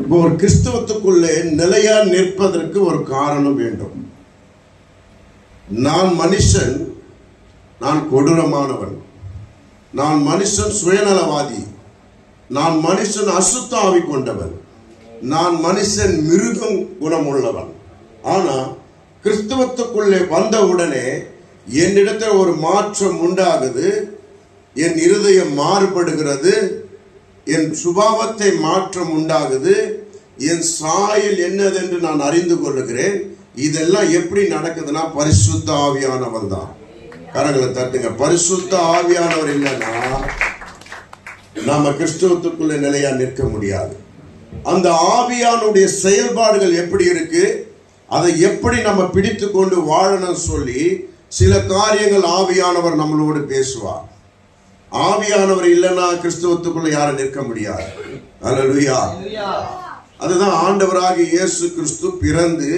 இப்போ ஒரு கிறிஸ்தவத்துக்குள்ளே நிலையா நிற்பதற்கு ஒரு காரணம் வேண்டும். நான் மனுஷன், நான் கொடூரமானவன், நான் மனுஷன் சுயநலவாதி, நான் மனுஷன் அசுத்த ஆவி கொண்டவன், நான் மனுஷன் மிருகம் குணமுள்ளவன். ஆனா கிறிஸ்தவத்துக்குள்ளே வந்தவுடனே என்னிடத்தில் ஒரு மாற்றம் உண்டாகுது. என் இருதயம் மாறுபடுகிறது, என் சுபாவத்தை மாற்றம் உண்டாகுது, என் சாயல் என்னதென்று நான் அறிந்து கொள்ளுகிறேன். இதெல்லாம் எப்படி நடக்குதுன்னா பரிசுத்த ஆவியானவர் தான். கரங்களை தட்டுங்க. பரிசுத்த ஆவியானவர் இல்லைன்னா நாம கிறிஸ்தவத்துக்குள்ள நிலையா நிற்க முடியாது. அந்த ஆவியானுடைய செயல்பாடுகள் எப்படி இருக்கு, அதை எப்படி நம்ம பிடித்து கொண்டு வாழணும் சொல்லி சில காரியங்கள் ஆவியானவர் நம்மளோடு பேசுவார். ஆவியானவர் இல்லைன்னா கிறிஸ்தவத்துக்குள்ள யாரும் நிற்க முடியாது. அல்லேலூயா. அதுதான் ஆண்டவராகிய இயேசு கிறிஸ்து பிறந்து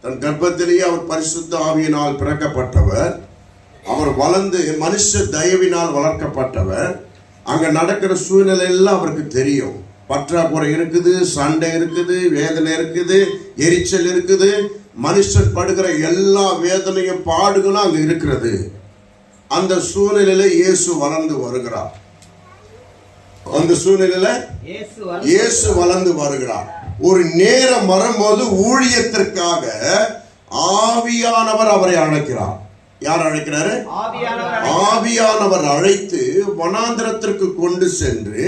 தன் கர்ப்பத்திலேயே அவர் பரிசுத்த ஆவியினால் பிறக்கப்பட்டவர். அவர் வளர்ந்து மனுஷ தயவினால் வளர்க்கப்பட்டவர். அங்க நடக்கிற சூழ்நிலை எல்லாம் அவருக்கு தெரியும். பற்றாக்குறை இருக்குது, சண்டை இருக்குது, வேதனை இருக்குது, எரிச்சல் இருக்குது, மனுஷன் படுகிற எல்லா வேதனையும் பாடுகளும் அங்க இருக்கிறது. அந்த சூழ்நிலையில இயேசு வளர்ந்து வருகிறார். அந்த சூழ்நிலையில இயேசு வளர்ந்து வருகிறார். ஒரு நேரம் வரும்போது ஊழியத்திற்காக ஆவியானவர் அவரை அழைக்கிறார். யார் அழைக்கிறாரு? ஆவியானவர் அழைத்து வனாந்திரத்திற்கு கொண்டு சென்று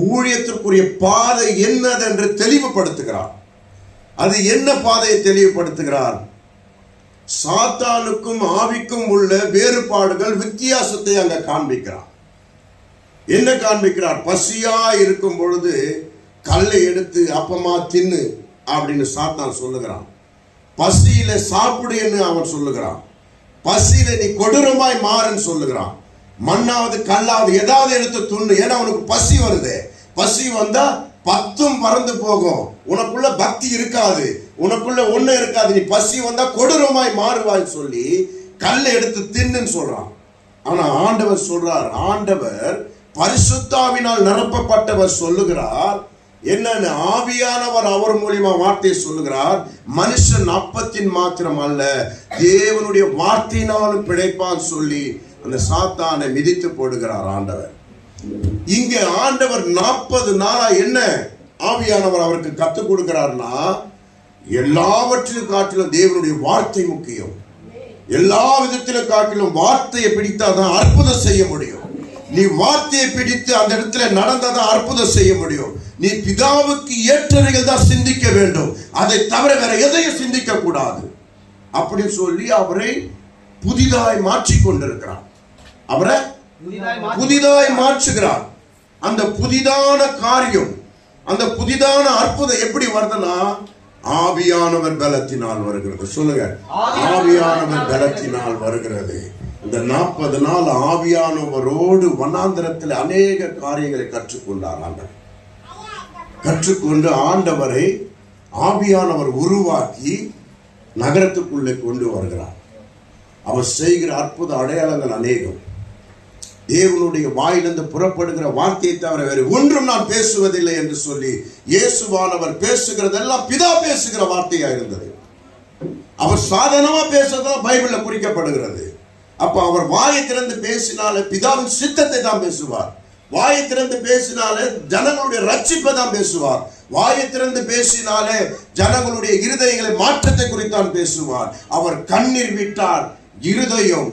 ஊழியத்திற்குரிய பாதை என்னதென்று தெளிவுபடுத்துகிறார். அது என்ன பாதையை தெளிவுபடுத்துகிறார்? சாத்தானுக்கும் ஆவிக்கும் உள்ள வேறுபாடுகள், வித்தியாசத்தை அங்க காண்பிக்கிறார். என்ன காண்பிக்கிறார்? பசியா இருக்கும் பொழுது கல்லை எடுத்து அப்பமா தின்னு அப்படின்னு சாத்தான் சொல்லுகிறான். பசியில சாப்பிடு என்று அவன் சொல்லுகிறான். பசியில நீ கொடூரமாய் மாறுன்னு சொல்லுகிறான். மண்ணாவது கல்லாவது ஏதாவது எடுத்து துண்ணு, ஏன்னா உனக்கு பசி வருது. பசி வந்தா 10 பறந்து போகும். உனக்குள்ள பக்தி இருக்காது, உனக்குள்ள ஒண்ணு இருக்காது. நீ பசி வந்தா கொடூரமாய் மாறுவாய் சொல்லி கல்லை எடுத்து தின்னுன்னு சொல்றான். ஆனா ஆண்டவர் சொல்றார், ஆண்டவர் பரிசுத்தாவினால் நிரப்பப்பட்டவர் சொல்லுகிறார் என்னன்னு, ஆவியானவர் அவர் மூலியமா வார்த்தையை சொல்லுகிறார். மனுஷன் அப்பத்தின் மாத்திரம் அல்ல, தேவனுடைய வார்த்தையினாலும் பிழைப்பான் சொல்லி அந்த சாத்தானை மிதித்து போடுகிறார் ஆண்டவர். இங்க ஆண்டவர் 40 நாளா என்ன ஆவியானவர் அவருக்கு கத்துக் கொடுக்கிறார்னா, எல்லாவற்றிலும் காட்டிலும் தேவனுடைய வார்த்தை முக்கியம். எல்லா விதத்திலும் காட்டிலும் வார்த்தையை பிடித்தாதான் அற்புதம் செய்ய முடியும். நீ வார்த்தையை பிடித்து அந்த இடத்துல நடந்தாதான் அற்புதம் செய்ய முடியும். நீ பிதாவுக்கு ஏற்றவைகள் தான் சிந்திக்க வேண்டும், அதை தவிர வேற எதையும் சிந்திக்க கூடாது அப்படின்னு சொல்லி அவரை புதிதாய் மாற்றி கொண்டிருக்கிறார். அவரை புதிதாய் மாற்றுகிறார். அந்த புதிதான காரியம், அந்த புதிதான அற்புதம் எப்படி வருதுன்னா ஆவியானவர் பலத்தினால் வருகிறது. சொல்லுங்க, ஆவியானவர் பலத்தினால் வருகிறது. இந்த 40 நாள் ஆவியானவரோடு வனாந்திரத்தில் அநேக காரியங்களை கற்றுக்கொண்டார் ஆண்டவர். கற்றுக்கொண்டு ஆண்டவரை ஆவியானவர் உருவாக்கி நகரத்துக்குள்ளே கொண்டு வருகிறார். அவர் செய்கிற அற்புத அடையாளங்கள் அநேகம். தேவனுடைய வாயிலிருந்து புறப்படுகிற வார்த்தையை தவிர வேறு ஒன்றும் நான் பேசுவதில்லை என்று சொல்லி இயேசுவானவர் பேசுகிறதெல்லாம் பிதா பேசுகிற வார்த்தையா இருந்தது. அவர் சாதாரணமா பேசுறதெல்லாம் பைபிள்ல குறிக்கப்படுகிறது. அப்ப அவர் வாயை திறந்து பேசினாலே பிதாவின் சித்தத்தை தான் பேசுவார். வாயை திறந்து பேசினாலே ஜனங்களுடைய ரட்சிப்பை தான் பேசுவார். வாயை திறந்து பேசினாலே ஜனங்களுடைய இருதயங்களை மாற்றத்தை குறித்தான் பேசுவார். அவர் கண்ணீர் விட்டார், இருதயம்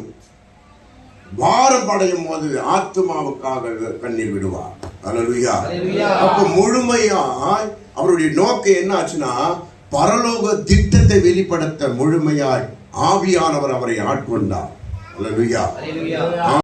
பாரம் படையும் போது ஆத்மாவுக்காக கண்ணீர் விடுவார். அல்லேலூயா. அப்ப முழுமையாய் அவருடைய நோக்கம் என்ன ஆச்சுன்னா, பரலோக திட்டத்தை வெளிப்படுத்த முழுமையாய் ஆவியானவர் அவரை ஆட்கொண்டார். அல்லேலூயா.